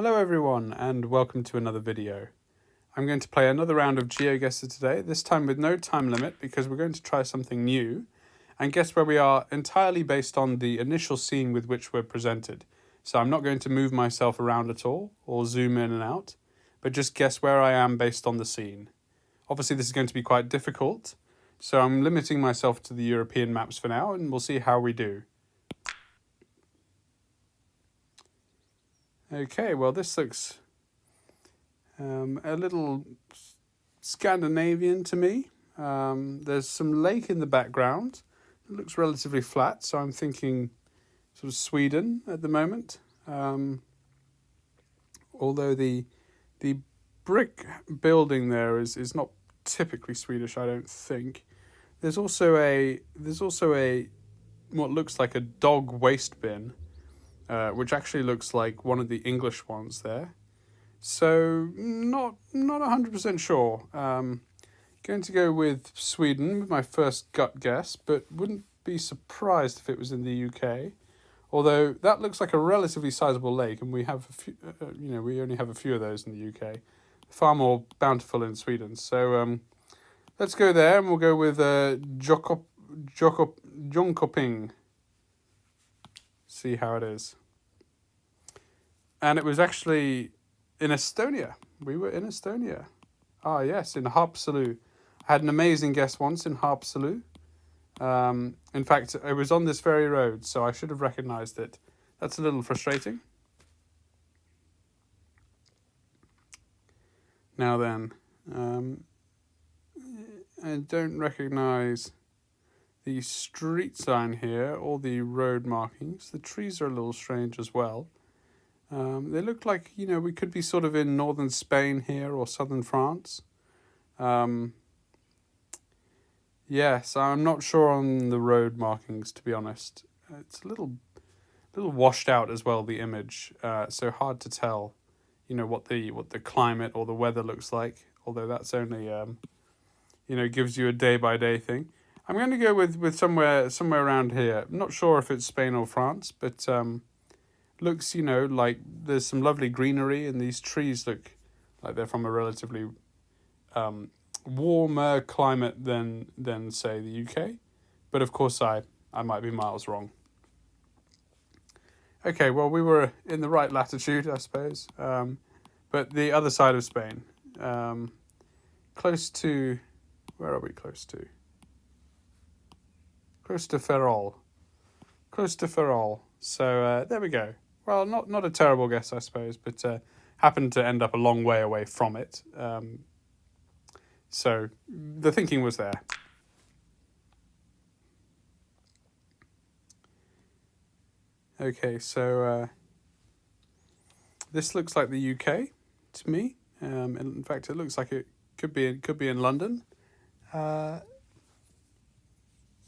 Hello everyone and welcome to another video. I'm going to play another round of GeoGuessr today, this time with no time limit because we're going to try something new and guess where we are entirely based on the initial scene with which we're presented. So I'm not going to move myself around at all or zoom in and out, but just guess where I am based on the scene. Obviously this is going to be quite difficult, so I'm limiting myself to the European maps for now and we'll see how we do. Okay, well this looks a little Scandinavian to me. There's some lake in the background. It looks relatively flat, so I'm thinking sort of Sweden at the moment. Although the brick building there is not typically Swedish, I don't think. There's also a what looks like a dog waste bin. Which actually looks like one of the English ones there. So not 100% sure. Going to go with Sweden with my first gut guess, but wouldn't be surprised if it was in the UK. Although that looks like a relatively sizable lake, and we have a few, we only have a few of those in the UK. Far more bountiful in Sweden. So let's go there, and we'll go with Jönköping. See how it is. And it was actually in Estonia. We were in Estonia. Ah, yes, in Haapsalu. I had an amazing guess once in Haapsalu. In fact, it was on this very road, so I should have recognised it. That's a little frustrating. Now then, I don't recognise the street sign here or the road markings. The trees are a little strange as well. They look like, we could be sort of in northern Spain here or southern France. Yes, I'm not sure on the road markings, to be honest. It's a little washed out as well, the image. So hard to tell, what the climate or the weather looks like. Although that's only, gives you a day-by-day thing. I'm going to go with somewhere around here. I'm not sure if it's Spain or France, but looks, like there's some lovely greenery, and these trees look like they're from a relatively warmer climate than say the UK. But of course, I might be miles wrong. Okay, well, we were in the right latitude, I suppose, but the other side of Spain, close to, where are we close to? Close to Ferrol. So there we go. Well, not a terrible guess, I suppose, but happened to end up a long way away from it. So the thinking was there. Okay, so this looks like the UK to me. In fact, it looks like it could be in London.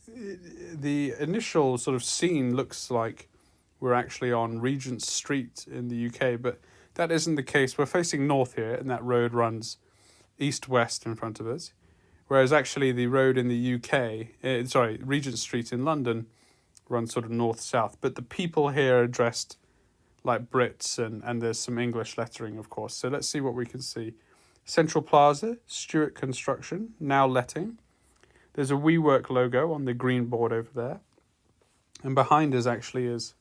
The initial sort of scene looks like we're actually on Regent Street in the UK, but that isn't the case. We're facing north here, and that road runs east-west in front of us, whereas actually the road in the UK, Regent Street in London, runs sort of north-south. But the people here are dressed like Brits, and there's some English lettering, of course. So let's see what we can see. Central Plaza, Stewart Construction, now letting. There's a WeWork logo on the green board over there. And behind us actually is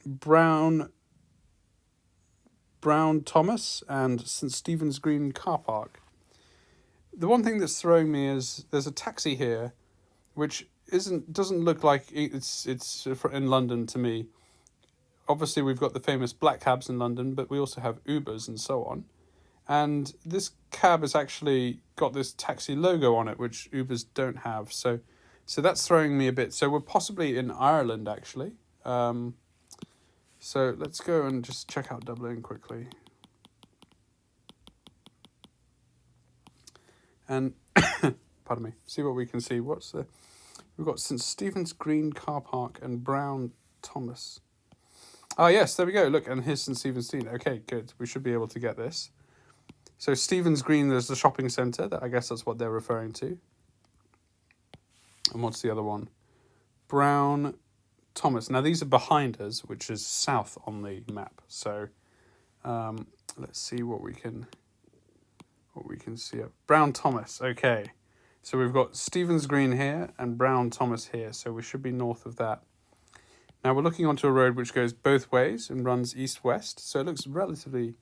Brown Thomas and St. Stephen's Green car park. The one thing that's throwing me is there's a taxi here, which doesn't look like it's in London to me. Obviously, we've got the famous black cabs in London, but we also have Ubers and so on. And this cab has actually got this taxi logo on it, which Ubers don't have. So that's throwing me a bit. So we're possibly in Ireland, actually. So let's go and just check out Dublin quickly. And, pardon me, see what we can see. We've got St. Stephen's Green car park and Brown Thomas. Ah, yes, there we go. Look, and here's St. Stephen's Green. Okay, good. We should be able to get this. So Stephen's Green, there's the shopping centre. I guess that's what they're referring to. And what's the other one? Brown Thomas. Now these are behind us, which is south on the map. So let's see what we can see up. Brown Thomas. Okay, so we've got Stevens Green here and Brown Thomas here. So we should be north of that. Now we're looking onto a road which goes both ways and runs east-west. So it looks relatively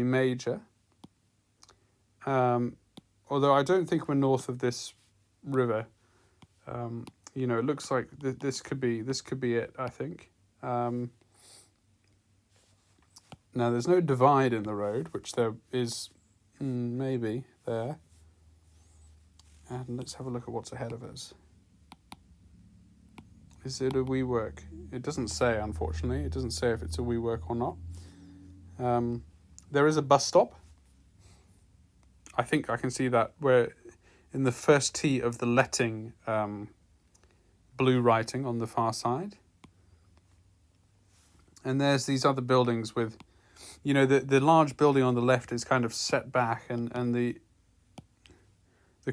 major. Although I don't think we're north of this river. You know, it looks like this could be it, I think. Now there's no divide in the road, which there is maybe there. And let's have a look at what's ahead of us. Is it a WeWork? It doesn't say, unfortunately. It doesn't say if it's a WeWork or not. There is a bus stop. I think I can see that where in the first T of the letting blue writing on the far side. And there's these other buildings with, you know, the large building on the left is kind of set back, and the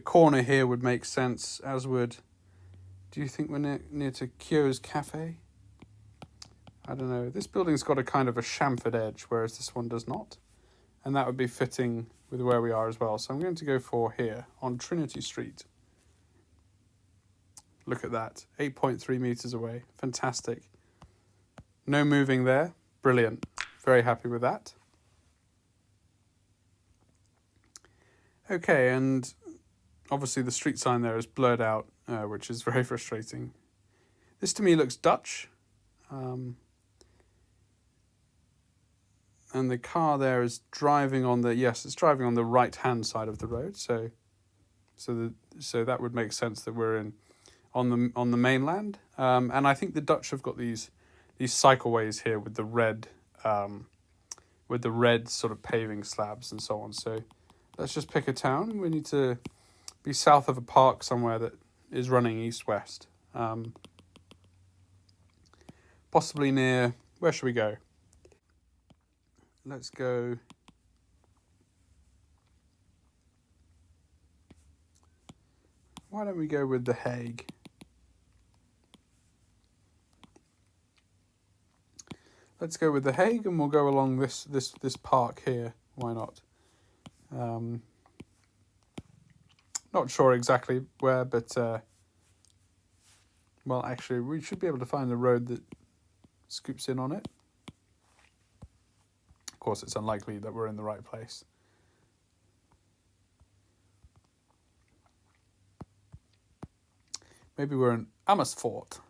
corner here would make sense, as would, do you think we're near to Kyo's Cafe? I don't know. This building's got a kind of a chamfered edge, whereas this one does not. And that would be fitting with where we are as well. So I'm going to go for here on Trinity Street. Look at that, 8.3 meters away. Fantastic. No moving there. Brilliant. Very happy with that. Okay, and obviously the street sign there is blurred out, which is very frustrating. This to me looks Dutch. And the car there is driving on the, it's driving on the right-hand side of the road. So that would make sense that we're on the mainland. And I think the Dutch have got these cycleways here with the red sort of paving slabs and so on. So let's just pick a town. We need to be south of a park somewhere that is running east-west. Possibly near, where should we go? Let's go. Why don't we go with The Hague? Let's go with The Hague, and we'll go along this park here. Why not? Not sure exactly where, but well, actually, we should be able to find the road that scoops in on it. Of course, it's unlikely that we're in the right place. Maybe we're in Amersfoort.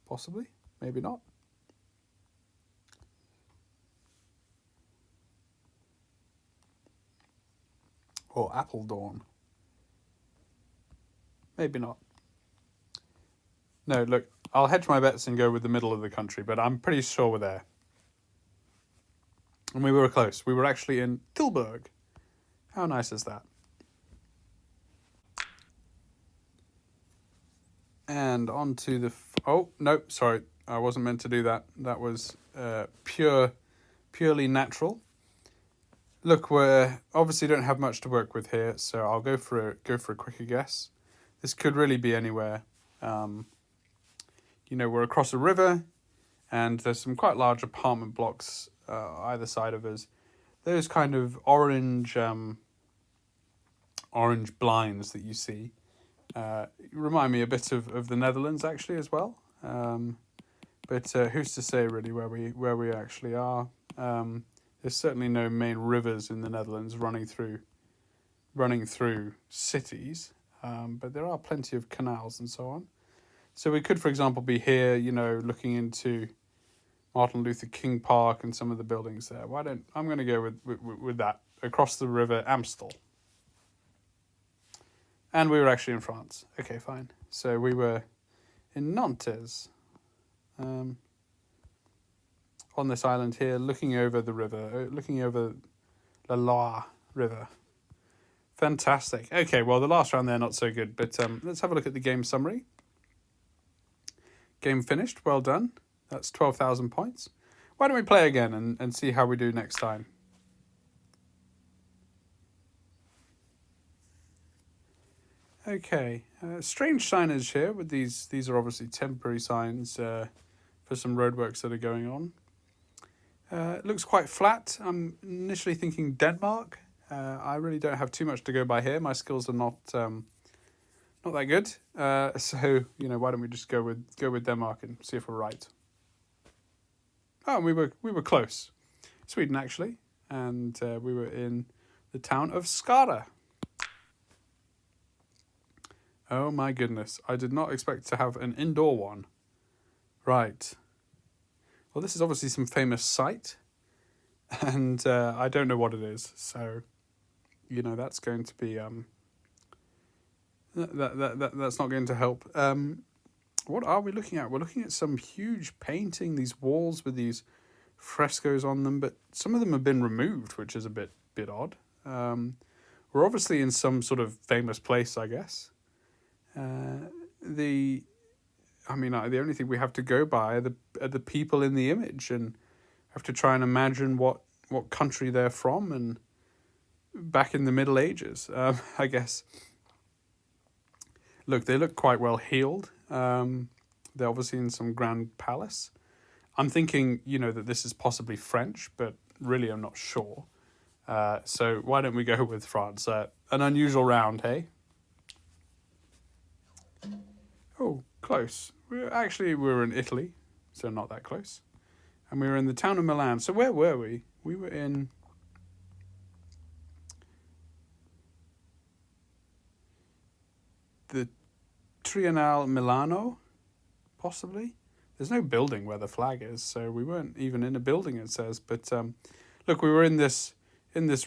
Possibly, maybe not. Or Apeldoorn. Maybe not. No, look, I'll hedge my bets and go with the middle of the country, but I'm pretty sure we're there. And we were close. We were actually in Tilburg. How nice is that? And on to the... oh, no, sorry. I wasn't meant to do that. That was purely natural. Look, we obviously don't have much to work with here, so I'll go for a quicker guess. This could really be anywhere. You know, we're across a river, and there's some quite large apartment blocks either side of us. Those kind of orange blinds that you see remind me a bit of the Netherlands actually as well. But who's to say really where we actually are? There's certainly no main rivers in the Netherlands running through cities, but there are plenty of canals and so on. So we could, for example, be here, you know, looking into Martin Luther King Park and some of the buildings there. I'm going to go with that, across the river Amstel. And we were actually in France. Okay, fine. So we were in Nantes, on this island here, looking over the river, looking over the Loire River. Fantastic. Okay, well, the last round there, not so good, but let's have a look at the game summary. Game finished. Well done. That's 12,000 points. Why don't we play again and see how we do next time? Okay. Strange signage here with these. These are obviously temporary signs for some roadworks that are going on. It looks quite flat. I'm initially thinking Denmark. I really don't have too much to go by here. My skills are not that good. So why don't we just go with Denmark and see if we're right? Oh, we were close. Sweden actually, and we were in the town of Skara. Oh my goodness! I did not expect to have an indoor one. Right. Well, this is obviously some famous site, and I don't know what it is. So, that's going to be that's not going to help. What are we looking at? We're looking at some huge painting. These walls with these frescoes on them, but some of them have been removed, which is a bit odd. We're obviously in some sort of famous place, I guess. The only thing we have to go by are the people in the image, and have to try and imagine what country they're from and back in the Middle Ages, I guess. Look, they look quite well heeled. They're obviously in some grand palace. I'm thinking, that this is possibly French, but really I'm not sure. So why don't we go with France? An unusual round, hey? Oh, close. We were in Italy, so not that close. And we were in the town of Milan. So where were we? We were in... the Triennale Milano, possibly? There's no building where the flag is, so we weren't even in a building, it says. But look, we were in this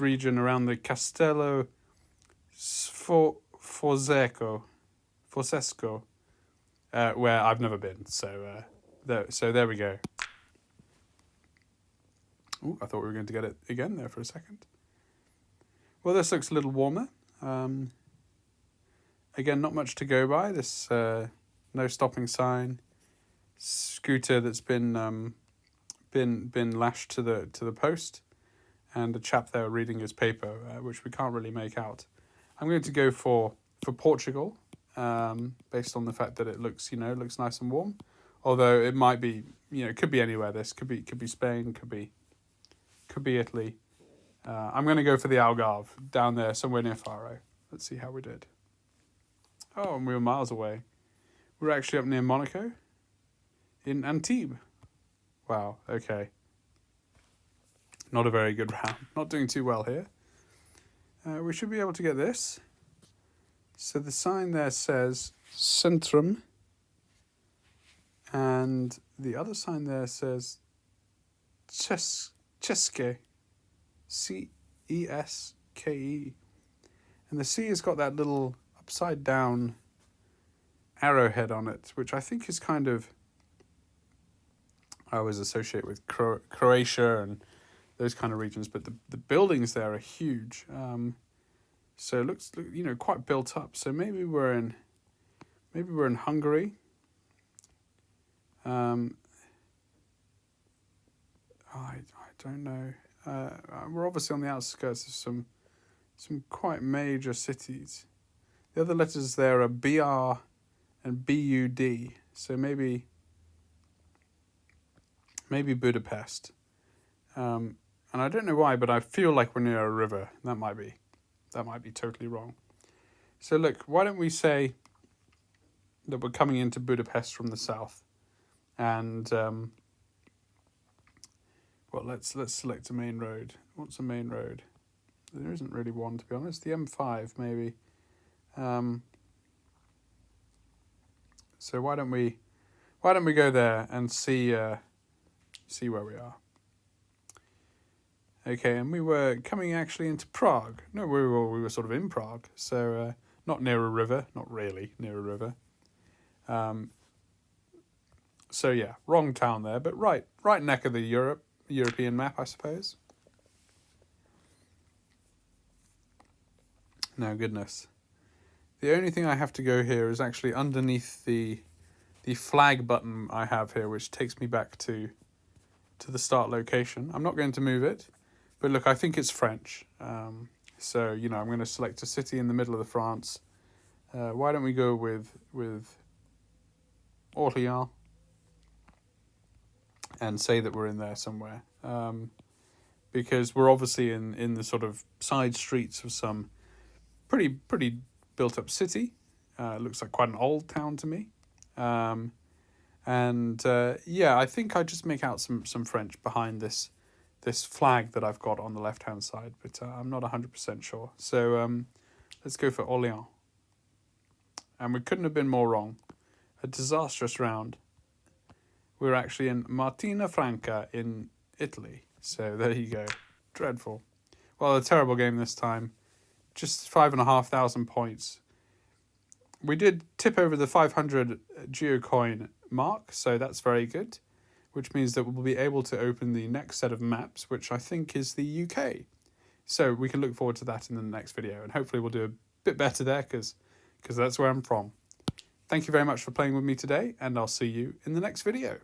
region around the Castello Forzesco, where I've never been. So there we go. Ooh, I thought we were going to get it again there for a second. Well, this looks a little warmer. Again, not much to go by. This no stopping sign, scooter that's been lashed to the post, and a chap there reading his paper, which we can't really make out. I'm going to go for Portugal, based on the fact that it looks nice and warm. Although it might be, it could be anywhere. This could be Spain, could be Italy. I'm going to go for the Algarve down there, somewhere near Faro. Let's see how we did. Oh, and we were miles away. We're actually up near Monaco, in Antibes. Wow, okay. Not a very good round. Not doing too well here. We should be able to get this. So the sign there says Centrum, and the other sign there says Ceske, Ceske. And the C has got that little upside down arrowhead on it, which I think is kind of, I always associate with Croatia and those kind of regions, but the buildings there are huge. So it looks, quite built up. So maybe we're in Hungary. I don't know. We're obviously on the outskirts of some quite major cities. The other letters there are BR and BUD. So maybe Budapest. And I don't know why, but I feel like we're near a river. That might be totally wrong. So look, why don't we say that we're coming into Budapest from the south, and let's select a main road. What's a main road? There isn't really one, to be honest. The M5 maybe. So why don't we go there and see where we are. Okay, and we were coming actually into Prague. No, we were sort of in Prague, so not near a river, not really near a river. So yeah, wrong town there, but right neck of the European map, I suppose. No, goodness. The only thing I have to go here is actually underneath the flag button I have here, which takes me back to the start location. I'm not going to move it, but look, I think it's French. So, I'm going to select a city in the middle of France, Why don't we go with Orléans and say that we're in there somewhere, because we're obviously in the sort of side streets of some pretty built up city. It looks like quite an old town to me. Yeah, I think I just make out some French behind this flag that I've got on the left hand side, but I'm not 100% sure. So let's go for Orléans. And we couldn't have been more wrong. A disastrous round. We're actually in Martina Franca in Italy. So there you go. Dreadful. Well, a terrible game this time. Just 5,500 points. We did tip over the 500 geocoin mark, so that's very good, which means that we'll be able to open the next set of maps, which I think is the UK. So we can look forward to that in the next video, and hopefully we'll do a bit better there, because that's where I'm from. Thank you very much for playing with me today, and I'll see you in the next video.